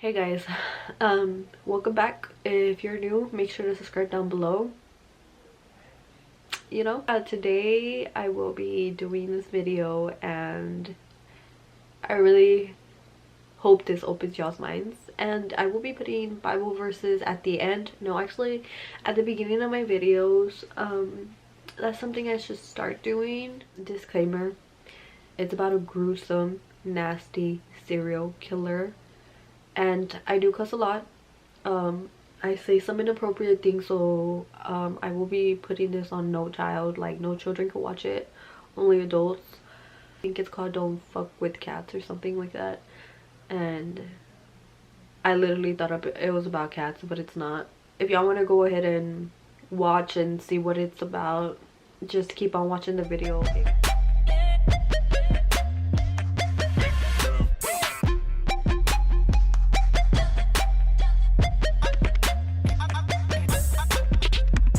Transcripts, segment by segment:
Hey guys, welcome back. If you're new, make sure to subscribe down below. Today I will be doing this video and I really hope this opens y'all's minds, and I will be putting Bible verses at the end. No, actually at the beginning of my videos. That's something I should start doing. Disclaimer, it's about a gruesome, nasty serial killer. And I do cuss a lot. I say some inappropriate things, so I will be putting this on no child, like no children can watch it, only adults. I think it's called Don't Fuck With Cats or something like that. And I literally thought it was about cats, but it's not. If y'all want to go ahead and watch and see what it's about, just keep on watching the video. Okay?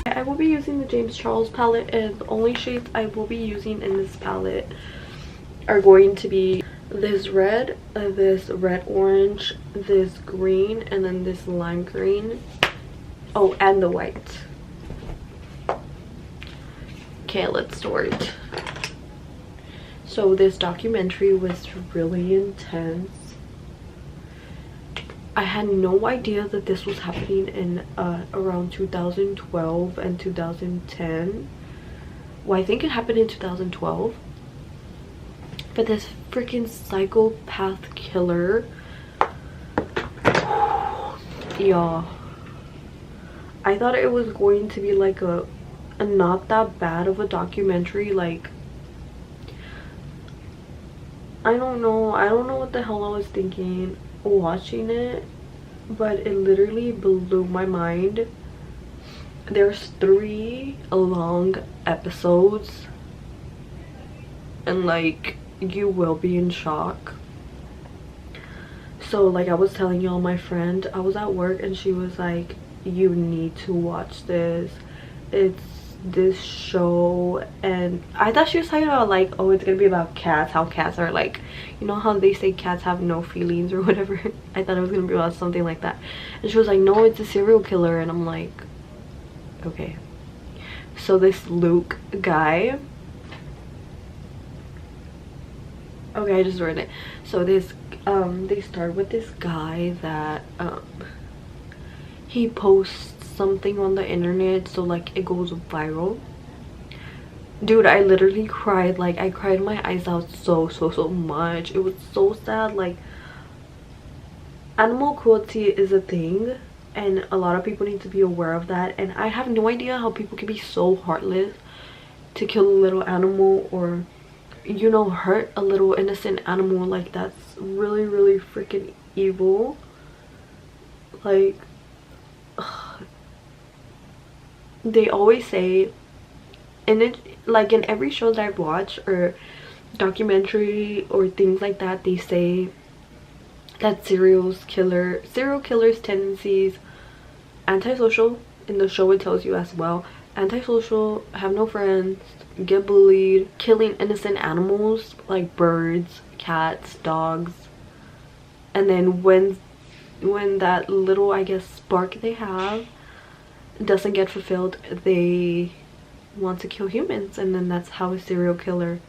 I will be using the James Charles palette, and the only shades I will be using in this palette are going to be this red orange, this green, and then this lime green. Oh, and the white. Okay, let's start. So this documentary was really intense. I had no idea that this was happening in around 2012 and 2010. Well, I think it happened in 2012. But this freaking psychopath killer, y'all, I thought it was going to be like a not that bad of a documentary. Like, I don't know what the hell I was thinking watching it, but it literally blew my mind. There's 3 long episodes, and like, you will be in shock. So like I was telling y'all, my friend, I was at work and she was like, you need to watch this, it's this show. And I thought she was talking about like, oh, it's gonna be about cats, how cats are like, you know how they say cats have no feelings or whatever. I thought it was gonna be about something like that, and she was like, no, it's a serial killer. And I'm like, okay. So this Luke guy, okay, I just read it. So this they start with this guy that he posts something on the internet, so like it goes viral. Dude, I literally cried. Like, I cried my eyes out so much. It was so sad. Like, animal cruelty is a thing, and a lot of people need to be aware of that. And I have no idea how people can be so heartless to kill a little animal, or, you know, hurt a little innocent animal. Like, that's really freaking evil. Like, they always say, and it, like in every show that I've watched or documentary or things like that, they say that serial killers tendencies, antisocial. In the show it tells you as well, antisocial, have no friends, get bullied, killing innocent animals like birds, cats, dogs. And then when that little, I guess, spark they have doesn't get fulfilled, they want to kill humans, and then that's how a serial killer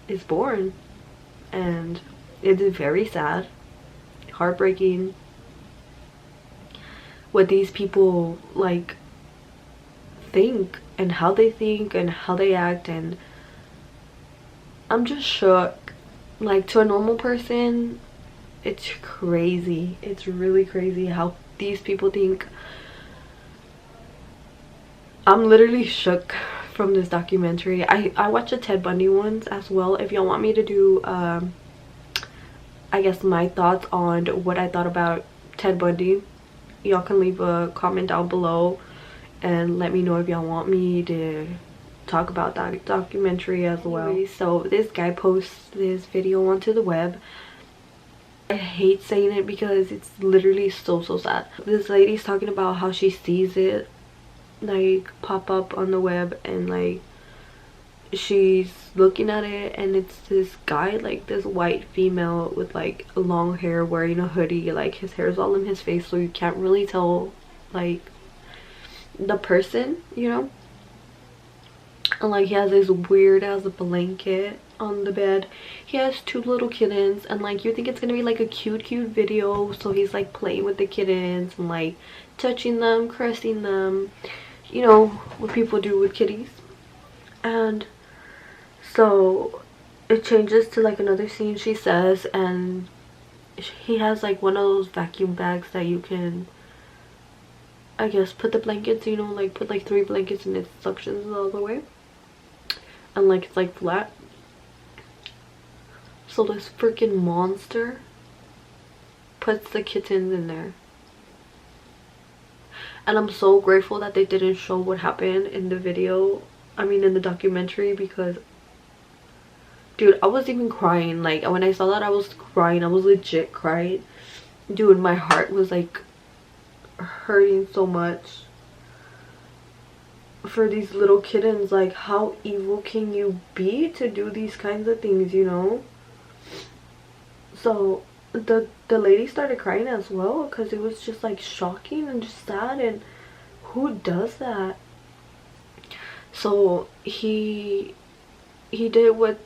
is born. And it is very sad, heartbreaking what these people like think, and how they act. And I'm just shook. Like, to a normal person, it's crazy. It's really crazy how these people think. I'm literally shook from this documentary. I watched the Ted Bundy ones as well. If y'all want me to do I guess my thoughts on what I thought about Ted Bundy, y'all can leave a comment down below and let me know if y'all want me to talk about that documentary as well. Anyway, so this guy posts this video onto the web. I hate saying it because it's literally so sad. This lady's talking about how she sees it like pop up on the web, and like she's looking at it, and it's this guy, like this white female with like long hair, wearing a hoodie. Like his hair's all in his face, so you can't really tell like the person, you know. And like he has this weird ass blanket on the bed. He has two little kittens, and like you think it's gonna be like a cute video, so he's like playing with the kittens and like touching them, caressing them, you know, what people do with kitties. And so it changes to like another scene, she says, and he has like one of those vacuum bags that you can, I guess, put the blankets, you know, like put like 3 blankets and it suctions all the way, and like it's like flat. So this freaking monster puts the kittens in there. And I'm so grateful that they didn't show what happened in the video, I mean in the documentary, because dude, I was even crying. Like when I saw that, I was crying. I was legit crying. Dude, my heart was like hurting so much for these little kittens. Like, how evil can you be to do these kinds of things, you know? So the lady started crying as well, because it was just like shocking and just sad, and who does that? So he did what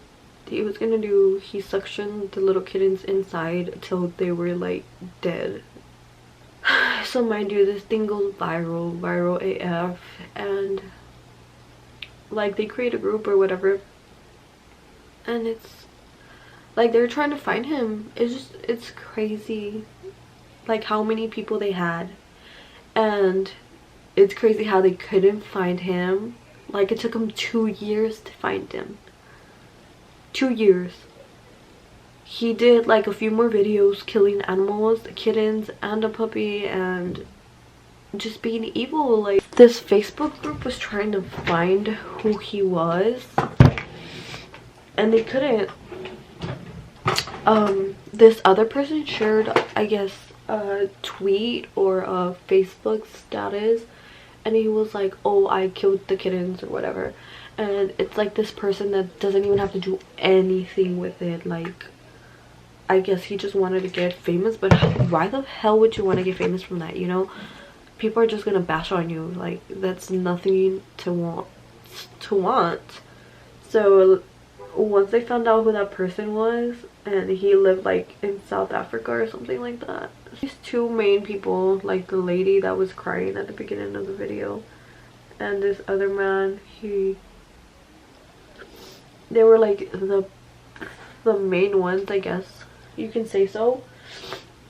he was gonna do. He suctioned the little kittens inside until they were like dead. So mind you, this thing goes viral AF, and like they create a group or whatever, and it's like they're trying to find him. It's crazy like how many people they had, and it's crazy how they couldn't find him. Like it took them 2 years to find him. 2 years. He did like a few more videos killing animals, kittens and a puppy, and just being evil. Like this Facebook group was trying to find who he was, and they couldn't. This other person shared, I guess, a tweet or a Facebook status, and he was like, oh, I killed the kittens or whatever. And it's like this person that doesn't even have to do anything with it. Like, I guess he just wanted to get famous, but why the hell would you want to get famous from that, you know? People are just gonna bash on you. Like, that's nothing to want. So once they found out who that person was, and he lived like in South Africa or something like that. These two main people, like the lady that was crying at the beginning of the video, and this other man, they were like the main ones, I guess you can say so.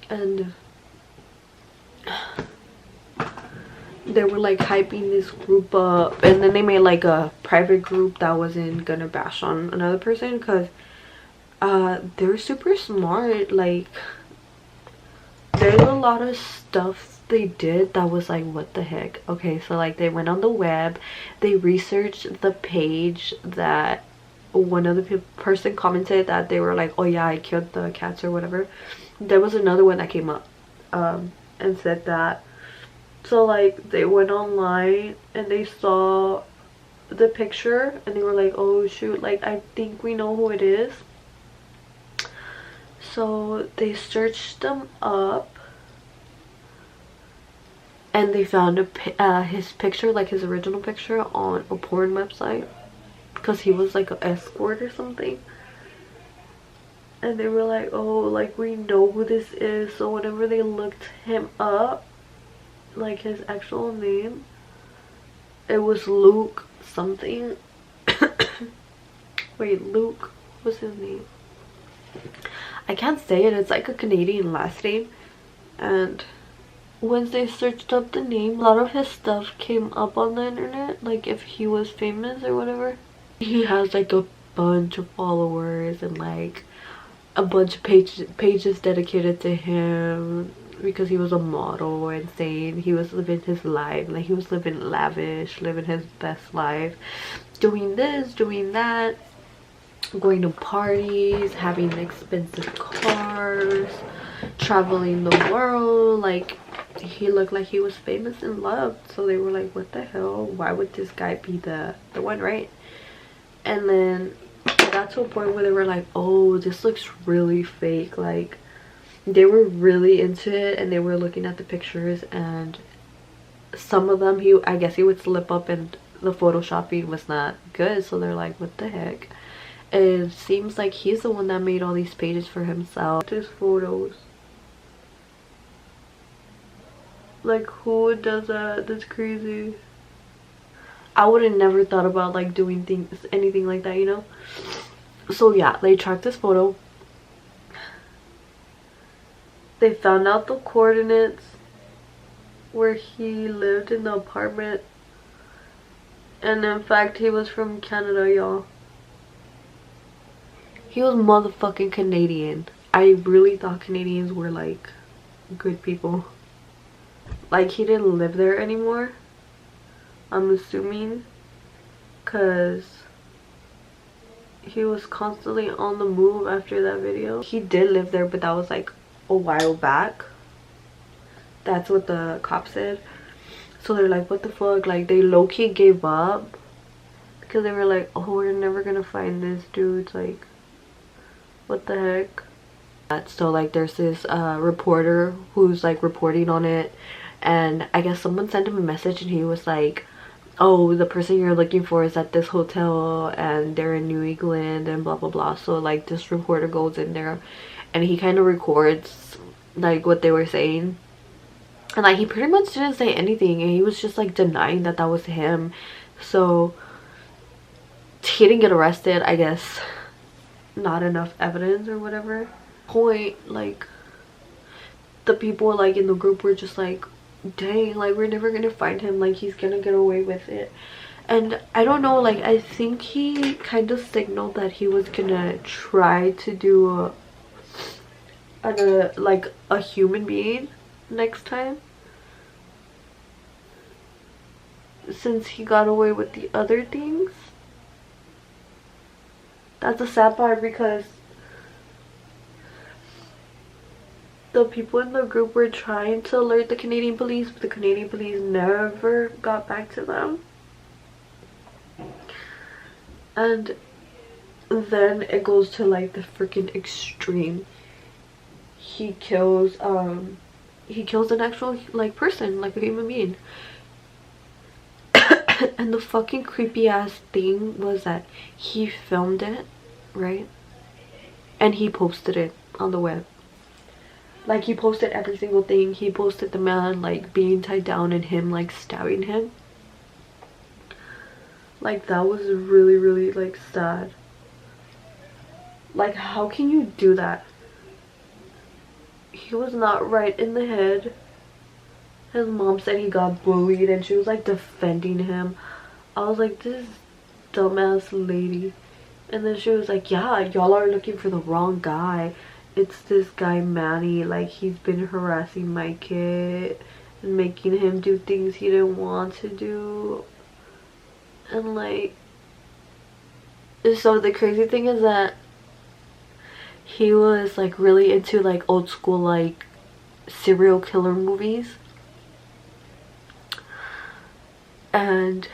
And they were like hyping this group up, and then they made like a private group that wasn't gonna bash on another person, because they're super smart. Like there's a lot of stuff they did that was like, what the heck. Okay, so like they went on the web, they researched the page that one of the person commented that they were like, oh yeah, I killed the cats or whatever. There was another one that came up and said that. So like they went online and they saw the picture, and they were like, oh shoot, like I think we know who it is. So they searched them up, and they found his picture, like his original picture, on a porn website, because he was like an escort or something. And they were like, oh, like we know who this is. So whenever they looked him up, like his actual name, it was Luke something. Wait, Luke, what's his name? I can't say it. It's like a Canadian last name. And once they searched up the name, a lot of his stuff came up on the internet, like if he was famous or whatever. He has like a bunch of followers and like a bunch of pages dedicated to him, because he was a model and saying he was living his life, like he was living lavish, living his best life, doing this, doing that, going to parties, having expensive cars, traveling the world. Like he looked like he was famous and loved. So they were like, what the hell, why would this guy be the one, right? And then it got to a point where they were like, oh, this looks really fake. Like, they were really into it and they were looking at the pictures, and some of them I guess he would slip up and the photoshopping was not good, so they're like, what the heck. It seems like he's the one that made all these pages for himself. His photos, like, who does that? That's crazy. I would have never thought about like doing anything like that, you know. So yeah, they tracked this photo. They found out the coordinates where he lived in the apartment, and in fact he was from Canada, y'all. He was motherfucking Canadian. I really thought Canadians were like good people. Like, he didn't live there anymore, I'm assuming, because he was constantly on the move after that video. He did live there, but that was like a while back. That's what the cops said. So they're like, what the fuck? Like, they low-key gave up because they were like, oh, we're never gonna find this dude. Like, what the heck? So like, there's this reporter who's like reporting on it, and I guess someone sent him a message and he was like, oh, the person you're looking for is at this hotel and they're in New England and blah blah blah. So like, this reporter goes in there and he kind of records like what they were saying, and like, he pretty much didn't say anything, and he was just like denying that that was him. So he didn't get arrested, I guess. Not enough evidence or whatever. Point, like, the people like in the group were just like, dang, like, we're never gonna find him, like, he's gonna get away with it. And I don't know, like, I think he kind of signaled that he was gonna try to do like a human being next time, since he got away with the other things. That's a sad part, because the people in the group were trying to alert the Canadian police, but the Canadian police never got back to them. And then it goes to like the freaking extreme. He kills an actual like person, like a human being. And the fucking creepy ass thing was that he filmed it, right? And he posted it on the web. Like, he posted every single thing. He posted the man like being tied down and him like stabbing him. Like, that was really, really like sad. Like, how can you do that? He was not right in the head. His mom said he got bullied and she was like defending him. I was like, this dumbass lady. And then she was like, yeah, y'all are looking for the wrong guy. It's this guy Manny. Like, he's been harassing my kid and making him do things he didn't want to do. And like, so the crazy thing is that he was like really into like old school like serial killer movies. And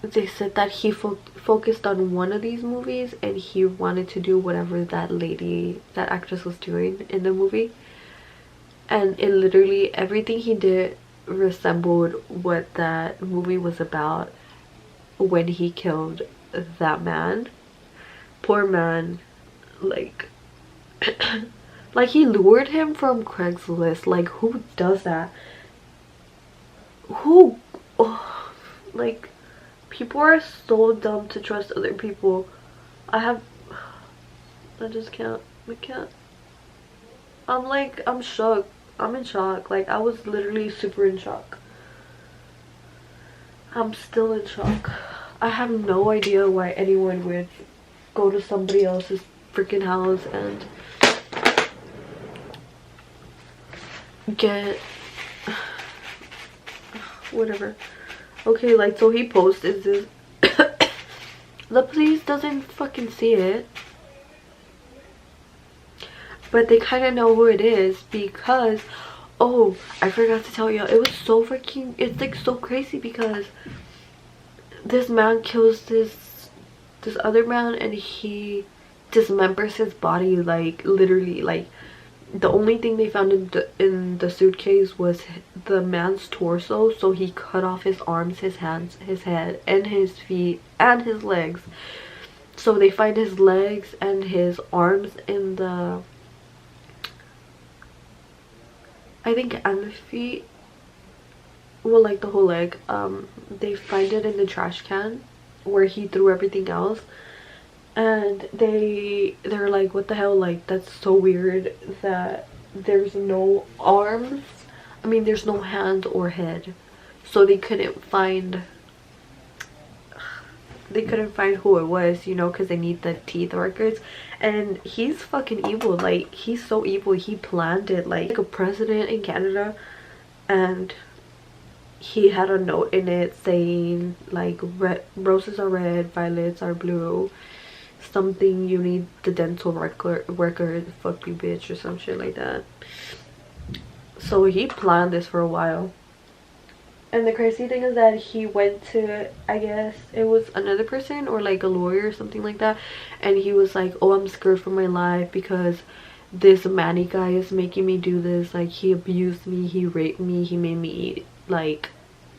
they said that he focused on one of these movies and he wanted to do whatever that actress was doing in the movie. And it literally, everything he did resembled what that movie was about when he killed that man. Poor man. Like, like, he lured him from Craigslist. Like, who does that? Who? Oh, like, people are so dumb to trust other people. I just can't. I can't. I'm like, I'm shocked. I'm in shock. Like, I was literally super in shock. I'm still in shock. I have no idea why anyone would go to somebody else's freaking house and get whatever. Okay, like, so he posted this. The police doesn't fucking see it, but they kind of know who it is because, oh, I forgot to tell you, it was so freaking, it's like so crazy because this man kills this this other man, and he dismembers his body, like literally. Like the only thing they found in the suitcase was the man's torso, so he cut off his arms, his hands, his head, and his feet, and his legs. So they find his legs and his arms in the, I think, and the feet, well, like the whole leg. They find it in the trash can where he threw everything else, and they're like, what the hell, like that's so weird that there's no arms, I mean there's no hand or head. So they couldn't find who it was, you know, because they need the teeth records. And he's fucking evil. Like he's so evil. He planned it like a president in Canada, and he had a note in it saying like roses are red, violets are blue, something, you need the dental record, fuck you bitch, or some shit like that. So he planned this for a while. And the crazy thing is that he went to, I guess it was another person or like a lawyer or something like that, and he was like, oh, I'm scared for my life because this Manny guy is making me do this. Like he abused me, he raped me, he made me eat like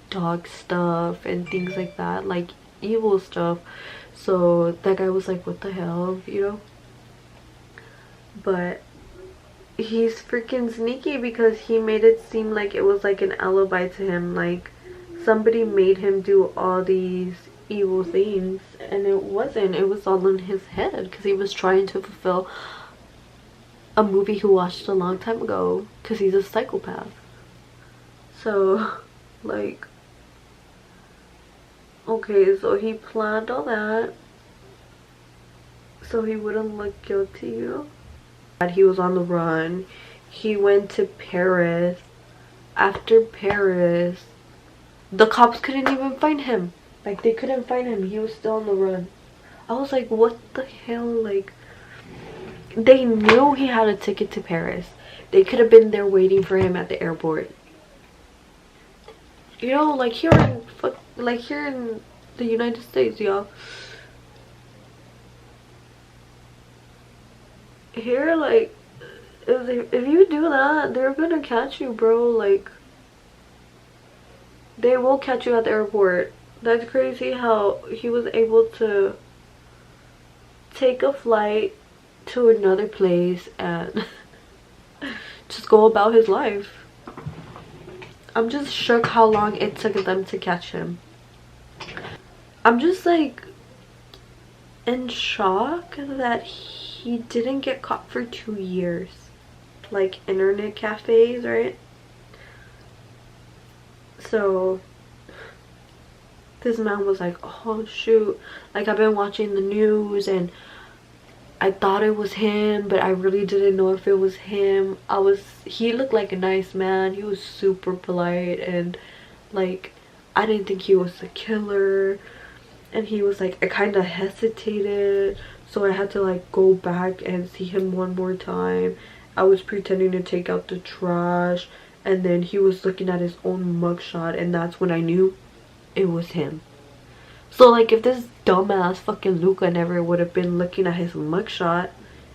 dog stuff and things like that, like evil stuff. So that guy was like, what the hell, you know? But he's freaking sneaky because he made it seem like it was like an alibi to him, like somebody made him do all these evil things, and it wasn't. It was all in his head because he was trying to fulfill a movie he watched a long time ago because he's a psychopath. So like, okay, so he planned all that so he wouldn't look guilty, you know? He was on the run. He went to Paris. After Paris, the cops couldn't even find him. Like they couldn't find him. He was still on the run. I was like, what the hell? Like they knew he had a ticket to Paris. They could have been there waiting for him at the airport. You know, like here in the United States, y'all. Here, like, if you do that, they're gonna catch you, bro. Like, they will catch you at the airport. That's crazy how he was able to take a flight to another place and just go about his life. I'm just shook how long it took them to catch him. I'm just like in shock that he didn't get caught for 2 years. Like internet cafes, right? So this man was like, oh shoot, like I've been watching the news and I thought it was him, but I really didn't know if it was him. He looked like a nice man. He was super polite, and like I didn't think he was the killer. And he was like, I kind of hesitated, so I had to like go back and see him one more time. I was pretending to take out the trash, and then he was looking at his own mugshot, and that's when I knew it was him. So like if this dumbass fucking Luca never would have been looking at his mugshot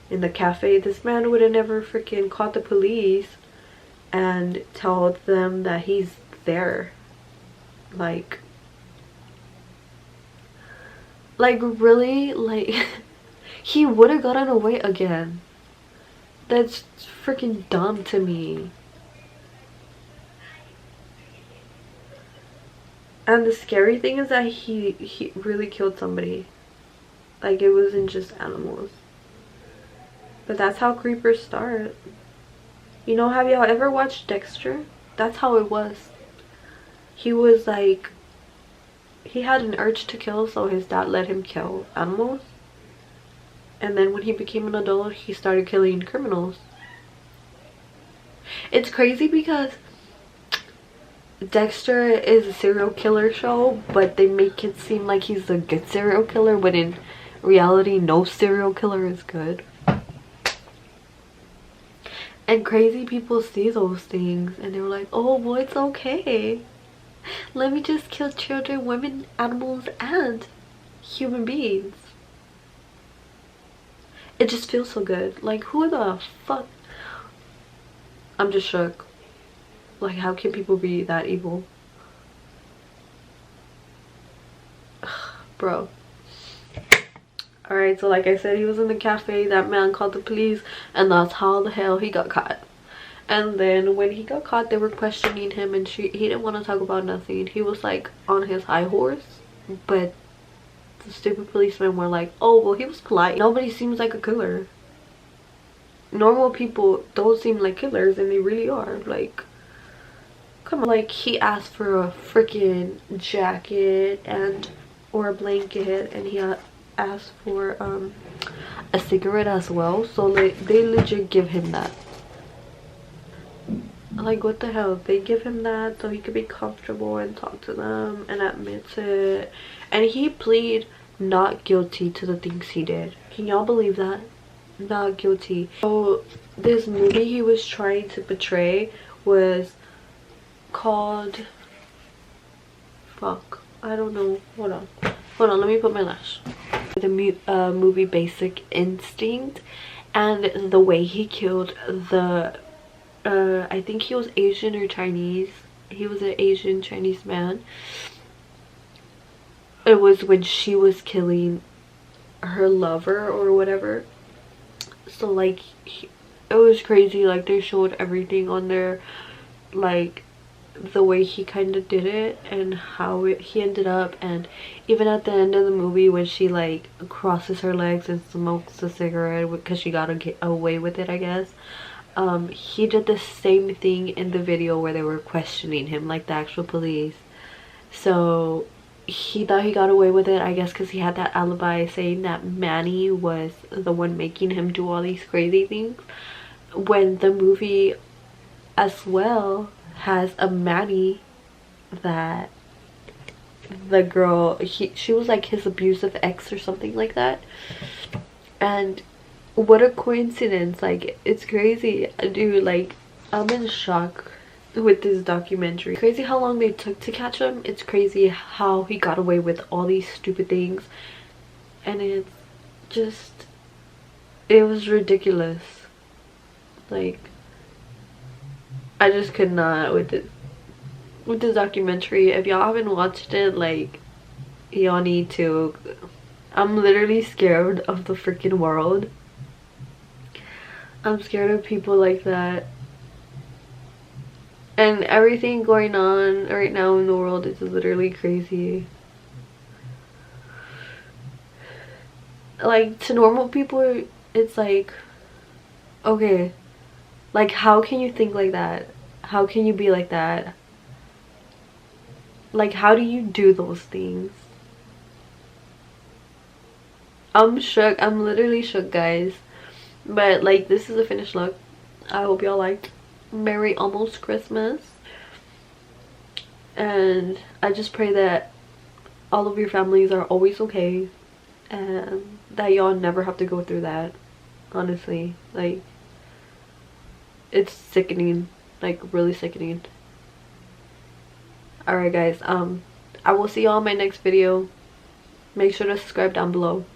in the cafe, this man would have never freaking called the police and told them that he's there. Like really, like he would have gotten away again. That's freaking dumb to me. And the scary thing is that he really killed somebody. Like it wasn't just animals. But that's how creepers start. You know, have y'all ever watched Dexter? That's how it was. He was like, he had an urge to kill, so his dad let him kill animals. And then when he became an adult, he started killing criminals. It's crazy because Dexter is a serial killer show, but they make it seem like he's a good serial killer, but in reality, no serial killer is good. And crazy people see those things and they're like, oh well, it's okay. Let me just kill children, women, animals, and human beings. it just feels so good. Like, who the fuck? I'm just shook. Like, how can people be that evil? Bro. Alright, so like I said, he was in the cafe. That man called the police, and that's how the hell he got caught. And then when he got caught, they were questioning him, and he didn't want to talk about nothing. He was like on his high horse, but the stupid policemen were like, oh, well, he was polite. Nobody seems like a killer. Normal people don't seem like killers, and they really are. Like, come on. Like, he asked for a freaking jacket or a blanket, and he asked for a cigarette as well. So like, they legit give him that. Like, what the hell? They give him that so he could be comfortable and talk to them and admit it. And he plead not guilty to the things he did. Can y'all believe that? Not guilty. So this movie he was trying to portray was called, fuck, I don't know. Hold on, let me put my lash. The movie Basic Instinct, and the way he killed the I think he was Asian or Chinese. He was an Asian Chinese man. It was when she was killing her lover or whatever. So like, it was crazy. Like, they showed everything on there, like the way he kind of did it and how he ended up. And even at the end of the movie, when she like crosses her legs and smokes a cigarette because she got away with it, I guess. He did the same thing in the video where they were questioning him, like the actual police. So he thought he got away with it, I guess, because he had that alibi saying that Manny was the one making him do all these crazy things, when the movie as well has a Manny that the girl, she was like his abusive ex or something like that. And what a coincidence. Like, it's crazy, dude. Like, I'm in shock with this documentary. Crazy how long they took to catch him. It's crazy how he got away with all these stupid things, and it's just, it was ridiculous. Like, I just could not with this documentary. If y'all haven't watched it, like, y'all need to. I'm literally scared of the freaking world. I'm scared of people like that. And everything going on right now in the world is literally crazy. Like, to normal people, it's like, okay, like, how can you think like that? How can you be like that? Like, how do you do those things? I'm shook. I'm literally shook, guys. But like, this is a finished look. I hope y'all liked. Merry almost Christmas. And I just pray that all of your families are always okay, and that y'all never have to go through that. Honestly, like, it's sickening. Like, really sickening. Alright guys, I will see y'all in my next video. Make sure to subscribe down below.